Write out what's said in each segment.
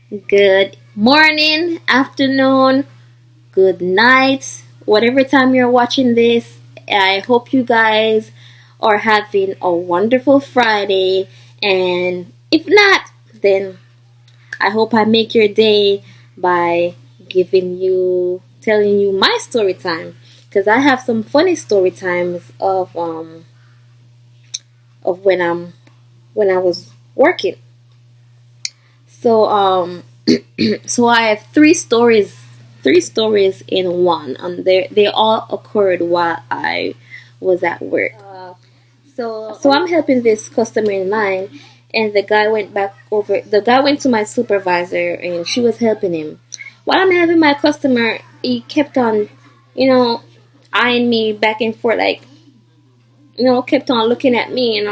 good morning, afternoon, good night, whatever time you're watching this. I hope you guys are having a wonderful Friday. And if not, then I hope I make your day by telling you my story time. Because I have some funny story times of when I was working. So so I have three stories in one, and they all occurred while I was at work. So I'm helping this customer in line, and the guy went back over. The guy went to my supervisor, and she was helping him. While I'm helping my customer, he kept on, you know, eyeing me back and forth, like, kept on looking at me, and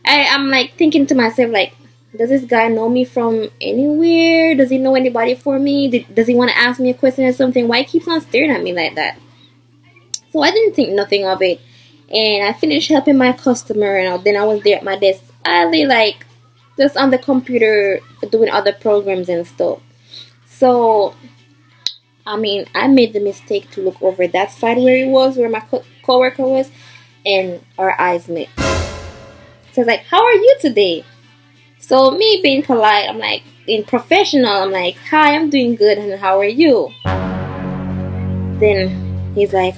I'm like thinking to myself, like, does this guy know me from anywhere? Does he know anybody for me? Does he want to ask me a question or something? Why he keeps on staring at me like that? So I didn't think nothing of it. And I finished helping my customer, and then I was there at my desk, idly, like, just on the computer doing other programs and stuff. So, I made the mistake to look over that side where he was, where my coworker was, and our eyes met. So I was like, how are you today? So me being polite, I'm like, being professional, I'm like, hi, I'm doing good, and how are you? Then he's like,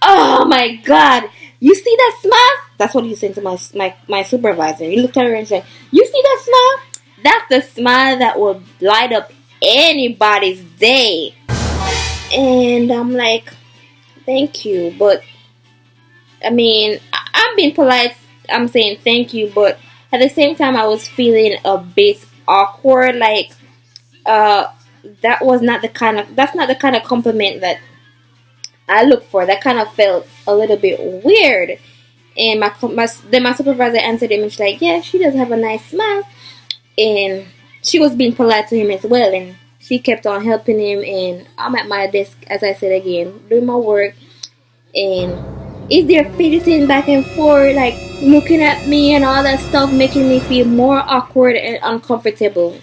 oh my god, you see that smile? That's what he said to my supervisor. He looked at her and said, you see that smile? That's the smile that will light up anybody's day. And I'm like, thank you, but I'm being polite. I'm saying thank you, but at the same time, I was feeling a bit awkward. Like, uh, that's not the kind of compliment that I look for. That kind of felt a little bit weird. And then my supervisor answered him, and she's like, yeah, she does have a nice smile. And she was being polite to him as well, and she kept on helping him. And I'm at my desk, as I said again, doing my work, and is there fidgeting back and forth, like looking at me and all that stuff, making me feel more awkward and uncomfortable.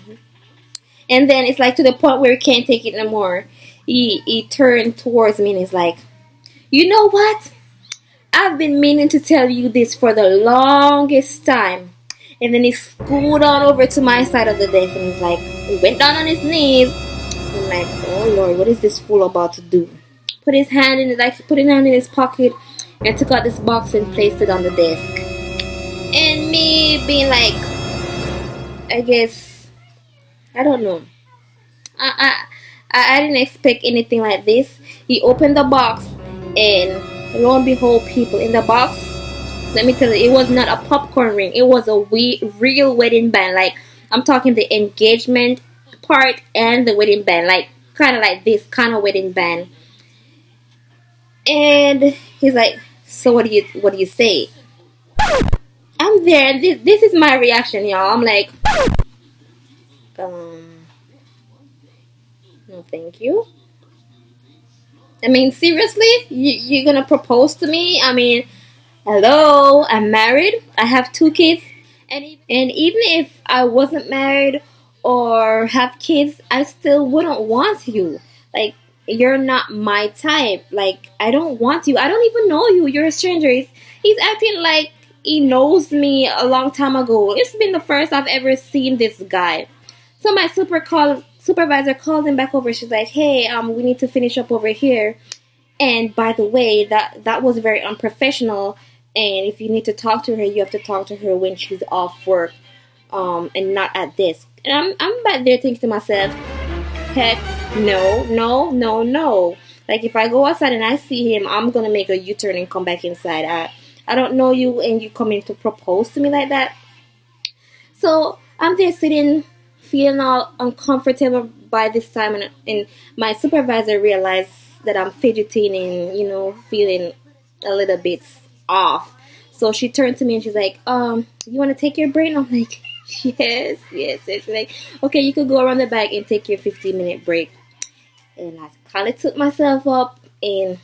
And then it's like to the point where he can't take it no more. He turned towards me and he's like, you know what? I've been meaning to tell you this for the longest time. And then he scooted on over to my side of the desk, and he's like, he went down on his knees. I'm like, oh Lord, what is this fool about to do? Put his hand in his pocket and took out this box and placed it on the desk. And me being like, I guess, I don't know. I didn't expect anything like this. He opened the box, and lo and behold, people in the box, let me tell you, it was not a popcorn ring. It was a real wedding band. Like, I'm talking the engagement part and the wedding band. Like, kind of like this kind of wedding band. And he's like, so what do you say? I'm there, and this is my reaction, y'all. I'm like, no, thank you. Seriously, you're gonna propose to me? Hello, I'm married. I have 2 kids, and even if I wasn't married or have kids, I still wouldn't want you. Like, you're not my type. Like, I don't want you. I don't even know you. You're a stranger. He's acting like he knows me a long time ago. It's been the first I've ever seen this guy. So my supervisor called him back over. She's like, hey, we need to finish up over here. And by the way, that was very unprofessional. And if you need to talk to her, you have to talk to her when she's off work, and not at this. And I'm back there thinking to myself, heck, no, no, no, no. Like, if I go outside and I see him, I'm gonna make a U-turn and come back inside. I don't know you, and you coming to propose to me like that. So I'm there sitting, feeling all uncomfortable by this time, and my supervisor realized that I'm fidgeting and, feeling a little bit off. So she turned to me and she's like, you want to take your break? And I'm like, yes. And she's like, okay, you could go around the back and take your 15-minute break. And I kind of took myself up and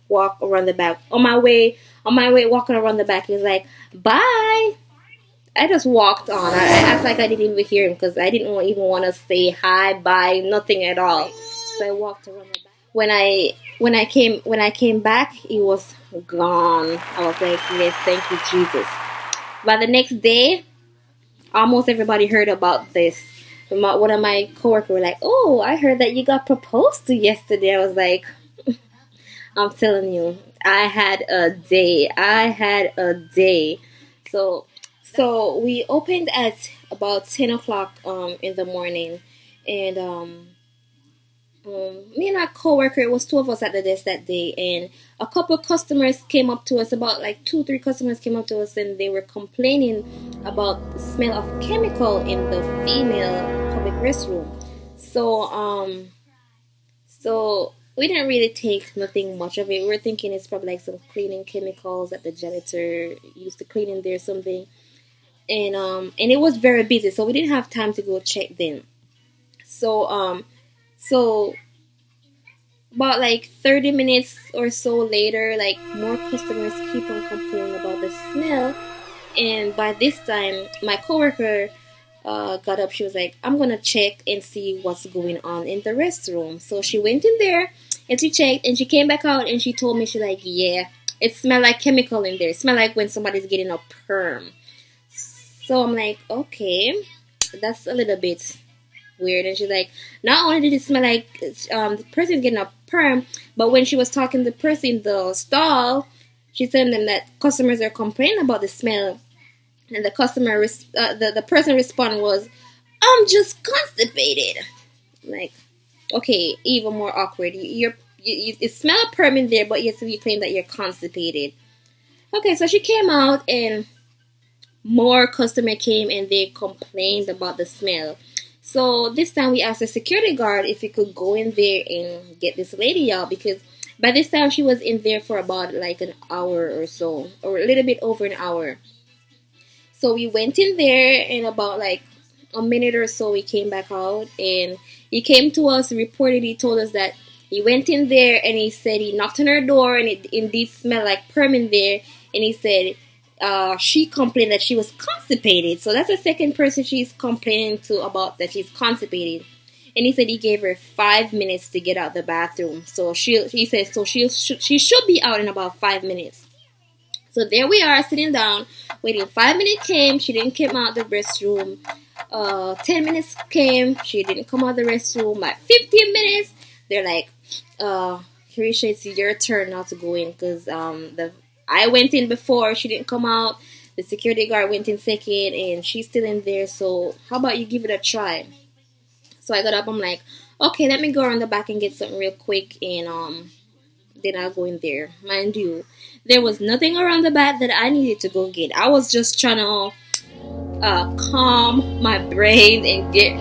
walked around the back. On my way walking around the back, he was like, bye. I just walked on. I act like I didn't even hear him because I didn't even want to say hi, bye, nothing at all. So I walked around the back. When I came back, he was gone. I was like, yes, thank you, Jesus. By the next day, almost everybody heard about this. One of my coworkers were like, "Oh, I heard that you got proposed to yesterday." I was like, "I'm telling you, I had a day. I had a day." So we opened at about 10 o'clock in the morning, and me and our coworker, it was two of us at the desk that day, and a couple of customers came up to us. About like 2, 3 customers came up to us, and they were complaining about the smell of chemical in the female public restroom. So we didn't really take nothing much of it. We were thinking it's probably like some cleaning chemicals that the janitor used to clean in there or something. And it was very busy, so we didn't have time to go check then. So about like 30 minutes or so later, like more customers keep on complaining about the smell. And by this time, my coworker got up. She was like, "I'm gonna check and see what's going on in the restroom." So she went in there and she checked, and she came back out and she told me, she's like, "Yeah, it smelled like chemical in there. It smelled like when somebody's getting a perm." So I'm like, "Okay, that's a little bit weird." And she's like, "Not only did it smell like the person's getting a perm, but when she was talking to the person in the stall, she said them that customers are complaining about the smell." And the person respond was, "I'm just constipated." I'm like, okay, even more awkward. You smell a perm in there, but yet you claim that you're constipated. Okay, so she came out, and more customer came, and they complained about the smell. So this time we asked the security guard if he could go in there and get this lady out, because by this time she was in there for about like an hour or so, or a little bit over an hour. So we went in there, and about like a minute or so we came back out, and he came to us, reported, he told us that he went in there and he said he knocked on her door, and it indeed smelled like perm in there, and he said she complained that she was constipated. So that's the second person she's complaining to about that she's constipated. And he said he gave her 5 minutes to get out the bathroom. So he said she should be out in about 5 minutes. So there we are, sitting down, waiting. 5 minutes came, she didn't come out the restroom. 10 minutes came, she didn't come out the restroom. At 15 minutes, they're like, Carisha, it's your turn now to go in, because I went in before, she didn't come out. The security guard went in second, and she's still in there. So how about you give it a try? So I got up, I'm like, okay, let me go around the back and get something real quick, and then I'll go in there. Mind you, there was nothing around the back that I needed to go get. I was just trying to calm my brain and get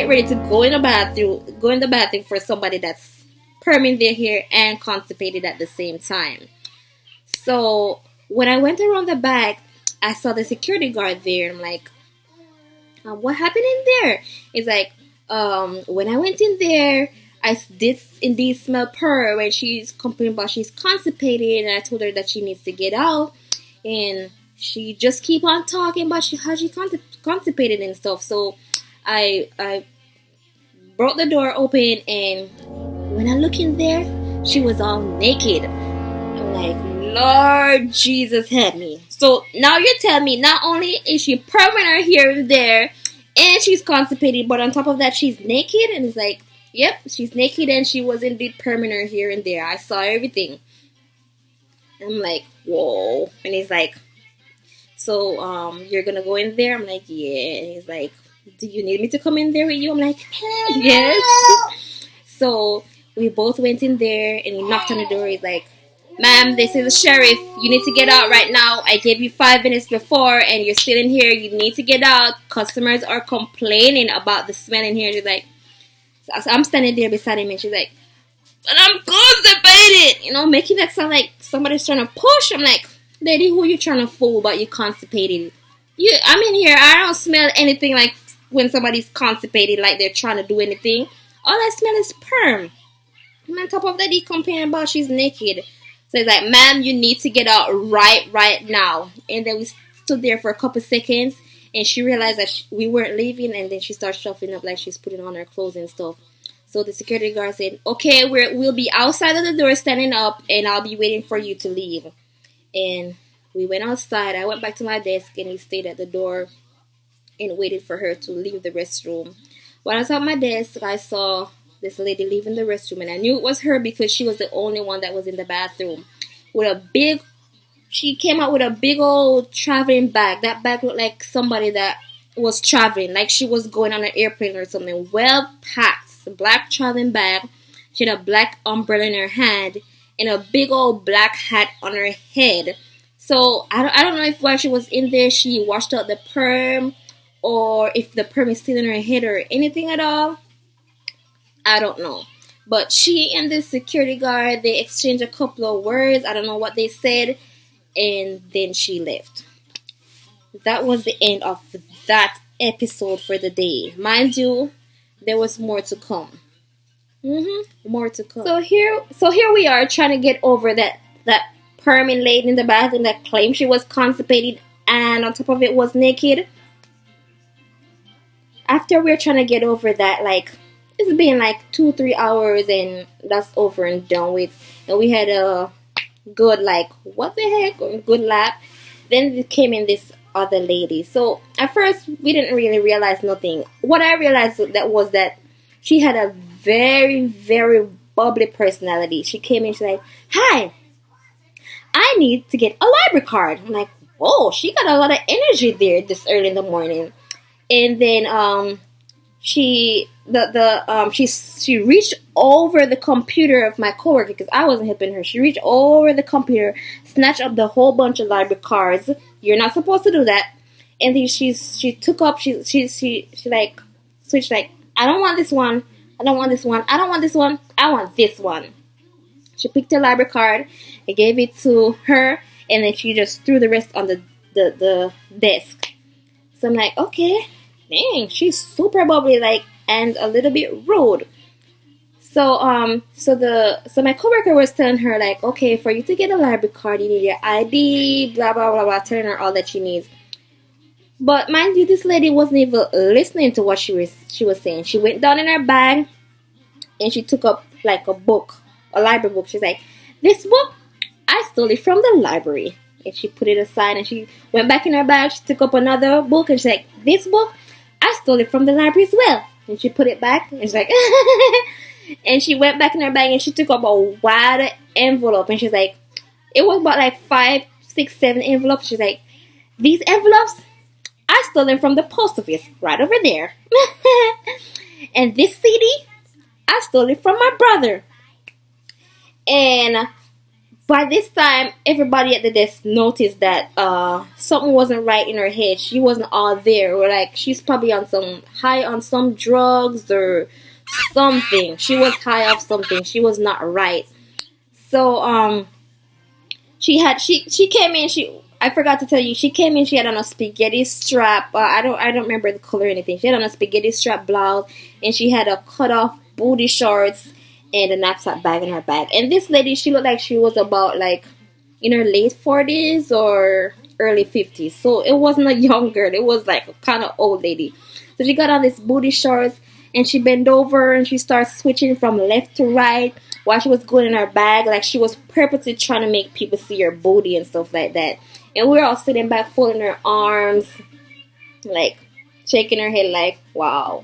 ready to go in the bathroom for somebody that's perming their hair and constipated at the same time. So when I went around the back, I saw the security guard there, and I'm like, what happened in there? It's like, when I went in there, I did indeed smell perm, and she's complaining about she's constipated, and I told her that she needs to get out, and she just keep on talking about how she constipated and stuff. So I broke the door open, and when I look in there, she was all naked. I'm like, Lord Jesus, help me. So now you're telling me not only is she perming her here and there, and she's constipated, but on top of that, she's naked? And it's like, yep, she's naked, and she was indeed perming her here and there. I saw everything. I'm like, whoa. And he's like, so you're gonna go in there? I'm like, yeah. And he's like, do you need me to come in there with you? I'm like, yes. So we both went in there, and he knocked on the door. He's like, ma'am, this is the sheriff. You need to get out right now. I gave you 5 minutes before, and you're still in here. You need to get out. Customers are complaining about the smell in here. She's like, so I'm standing there beside him, and she's like, but I'm constipated. You know, making that sound like somebody's trying to push. I'm like, lady, who you trying to fool about you constipated? I'm in here. I don't smell anything like when somebody's constipated, like they're trying to do anything. All I smell is perm. And on top of that, he complaining about she's naked. So he's like, ma'am, you need to get out right now. And then we stood there for a couple seconds, and she realized that we weren't leaving, and then she started shuffling up like she's putting on her clothes and stuff. So the security guard said, "Okay, we'll be outside of the door standing up, and I'll be waiting for you to leave." And we went outside. I went back to my desk, and he stayed at the door and waited for her to leave the restroom. When I was at my desk, I saw this lady leaving the restroom, and I knew it was her because she was the only one that was in the bathroom with a big. She came out with a big old traveling bag. That bag looked like somebody that was traveling, like she was going on an airplane or something. Well packed, a black traveling bag. She had a black umbrella in her hand and a big old black hat on her head. So I don't know if while she was in there she washed out the perm, or if the perm is still in her head or anything at all. I don't know. But she and the security guard, they exchanged a couple of words. I don't know what they said. And then she left. That was the end of that episode for the day. Mind you, there was more to come. More to come. So here we are trying to get over that permanent lady in the bathroom that claimed she was constipated and on top of it was naked. After we're trying to get over that, like, it's been like 2-3 hours and that's over and done with. And we had a good, like, what the heck, good lap. Then it came in this other lady. So at first we didn't really realize nothing. What I realized was that she had a very, very bubbly personality. She came in, she's like, "Hi, I need to get a library card." I'm like, whoa, she got a lot of energy there this early in the morning. And then she reached over the computer of my coworker because I wasn't helping her. She reached over the computer, snatched up the whole bunch of library cards. You're not supposed to do that. And then she took up. She like switched, like, "I don't want this one. I don't want this one. I don't want this one. I want this one." She picked a library card and gave it to her, and then she just threw the rest on the desk. So I'm like, okay, dang, she's super bubbly, like, and a little bit rude. So my coworker was telling her, like, okay, for you to get a library card, you need your ID, blah blah blah blah, telling her all that she needs. But mind you, this lady wasn't even listening to what she was saying. She went down in her bag and she took up like a book, a library book. She's like, "This book, I stole it from the library." And she put it aside and she went back in her bag. She took up another book and she's like, "This book, I stole it from the library as well." And she put it back and she's like, and she went back in her bag and she took up a wide envelope and she's like, it was about like 5, 6, 7 envelopes. She's like, "These envelopes, I stole them from the post office right over there." "And this CD, I stole it from my brother." And by this time, everybody at the desk noticed that something wasn't right in her head. She wasn't all there. Or like, she's probably on some drugs or something. She was high off something. She was not right. So she came in. I forgot to tell you, she came in. She had on a spaghetti strap. I don't remember the color or anything. She had on a spaghetti strap blouse, and she had a cut off booty shorts and a knapsack bag in her bag. And this lady, she looked like she was about like in her late 40s or early 50s. So it wasn't a young girl. It was like a kind of old lady. So she got on this booty shorts and she bent over and she started switching from left to right while she was going in her bag. Like she was purposely trying to make people see her booty and stuff like that. And we were all sitting back, folding her arms, like shaking her head like, wow.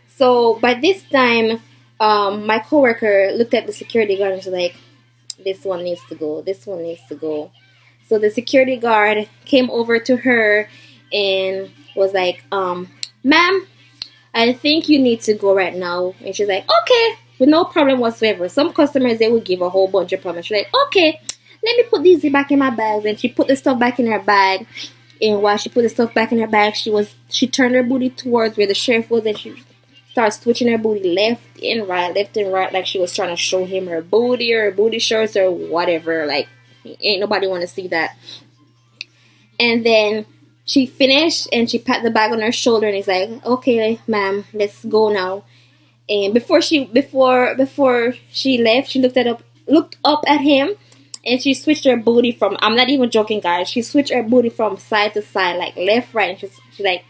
So by this time, my coworker looked at the security guard and was like, "This one needs to go. This one needs to go." So the security guard came over to her and was like, "Ma'am, I think you need to go right now." And she's like, "Okay," with no problem whatsoever. Some customers, they would give a whole bunch of problems. She's like, "Okay, let me put these back in my bags." And she put the stuff back in her bag. And while she put the stuff back in her bag, she turned her booty towards where the sheriff was, and she started switching her booty left and right, like she was trying to show him her booty or her booty shorts or whatever. Like, ain't nobody want to see that. And then she finished and she pat the bag on her shoulder and he's like, "Okay, ma'am, let's go now." And before she left, she looked up at him and she switched her booty from, I'm not even joking, guys, she switched her booty from side to side, like left, right, and she's like,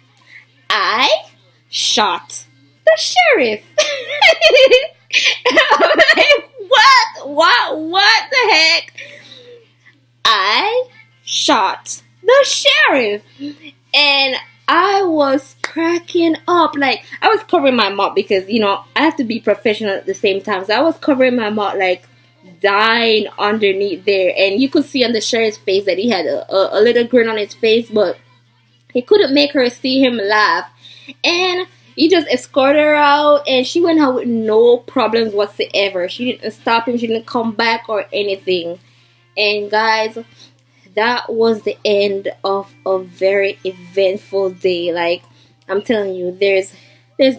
I shot the sheriff. I'm like, what the heck? I shot the sheriff. And I was cracking up. Like, I was covering my mouth because, you know, I have to be professional at the same time. So I was covering my mouth, like, dying underneath there. And you could see on the sheriff's face that he had a little grin on his face, but he couldn't make her see him laugh. And he just escorted her out, and she went out with no problems whatsoever. She didn't stop him, she didn't come back or anything. And guys, that was the end of a very eventful day. Like, I'm telling you, there's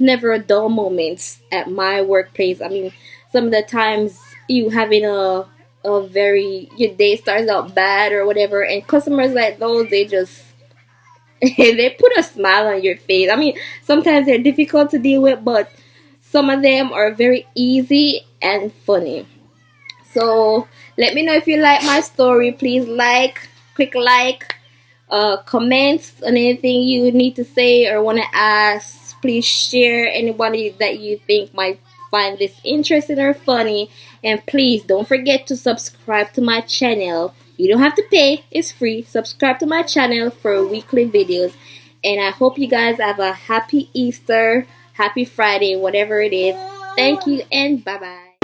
never a dull moment at my workplace. I mean, some of the times you having a very, your day starts out bad or whatever, and customers like those, they just they put a smile on your face. I mean, sometimes they're difficult to deal with, but some of them are very easy and funny. So let me know if you like my story. Please click like, comment on anything you need to say or want to ask. Please share anybody that you think might find this interesting or funny. And please don't forget to subscribe to my channel. You don't have to pay, it's free. Subscribe to my channel for weekly videos. And I hope you guys have a happy Easter, happy Friday, whatever it is. Thank you and bye-bye.